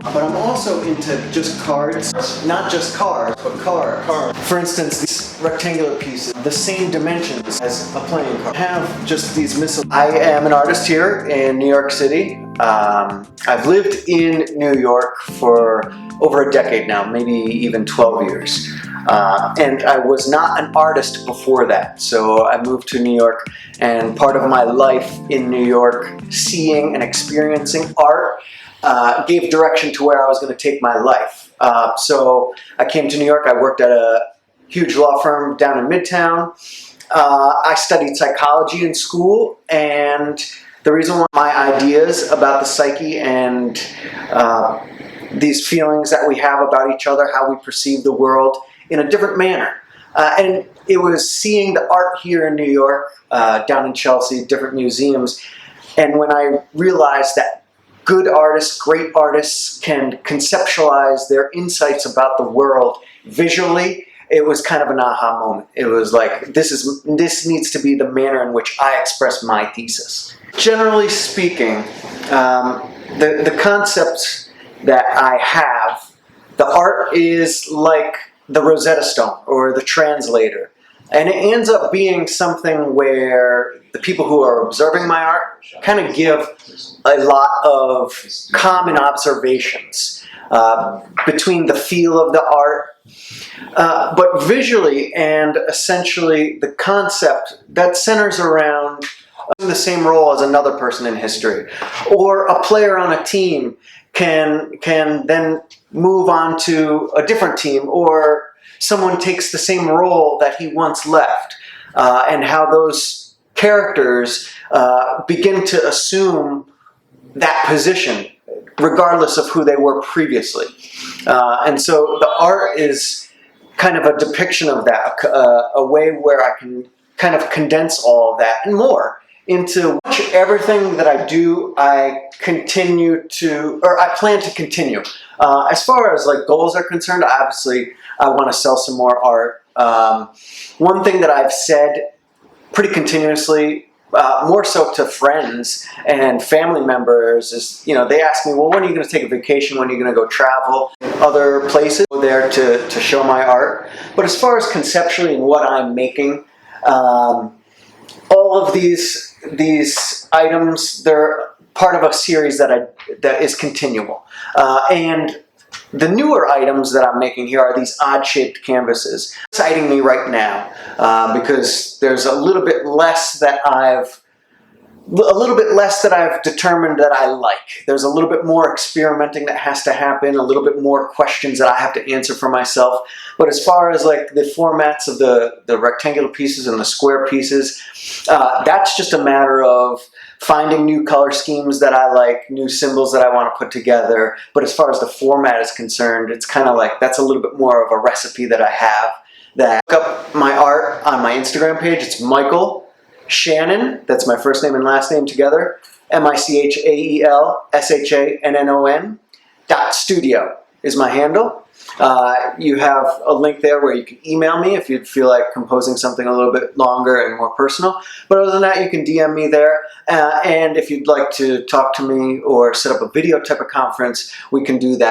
But I'm also into just cards, not just cars, but cards. For instance, these rectangular pieces, the same dimensions as a playing card, have just these I am an artist here in New York City. I've lived in New York for over a decade now, maybe even 12 years. And I was not an artist before that, so I moved to New York, and part of my life in New York, seeing and experiencing art, gave direction to where I was going to take my life. So I came to New York. I worked at a huge law firm down in Midtown. I studied psychology in school, and the reason why my ideas about the psyche and these feelings that we have about each other, how we perceive the world in a different manner. And it was seeing the art here in New York, down in Chelsea, different museums, and when I realized that good artists, great artists can conceptualize their insights about the world visually, it was kind of an aha moment. It was like, this needs to be the manner in which I express my thesis. Generally speaking, the concepts that I have, the art is like the Rosetta Stone or the translator. And it ends up being something where the people who are observing my art kind of give a lot of common observations between the feel of the art, but visually and essentially the concept that centers around the same role as another person in history, or a player on a team can then move on to a different team, or someone takes the same role that he once left, and how those characters begin to assume that position regardless of who they were previously. And so the art is kind of a depiction of that, a way where I can kind of condense all of that and more into everything that I do. I continue to, or I plan to continue. As far as like goals are concerned, obviously I want to sell some more art. One thing that I've said pretty continuously, more so to friends and family members, is, they ask me, well, when are you going to take a vacation? When are you going to go travel other places? Go there to show my art. But as far as conceptually and what I'm making, all of these items, they're part of a series that is continual. And the newer items that I'm making here are these odd-shaped canvases. It's exciting me right now because there's a little bit less that I've determined that I like. There's a little bit more experimenting that has to happen, a little bit more questions that I have to answer for myself. But as far as like the formats of the rectangular pieces and the square pieces, that's just a matter of finding new color schemes that I like, new symbols that I want to put together. But as far as the format is concerned, it's kind of like, that's a little bit more of a recipe that I have. That look up my art on my Instagram page. It's Michael Shannon, that's my first name and last name together, MichaelShannon.studio is my handle. You have a link there where you can email me if you feel like composing something a little bit longer and more personal. But other than that, you can DM me there. And if you'd like to talk to me or set up a video type of conference, we can do that.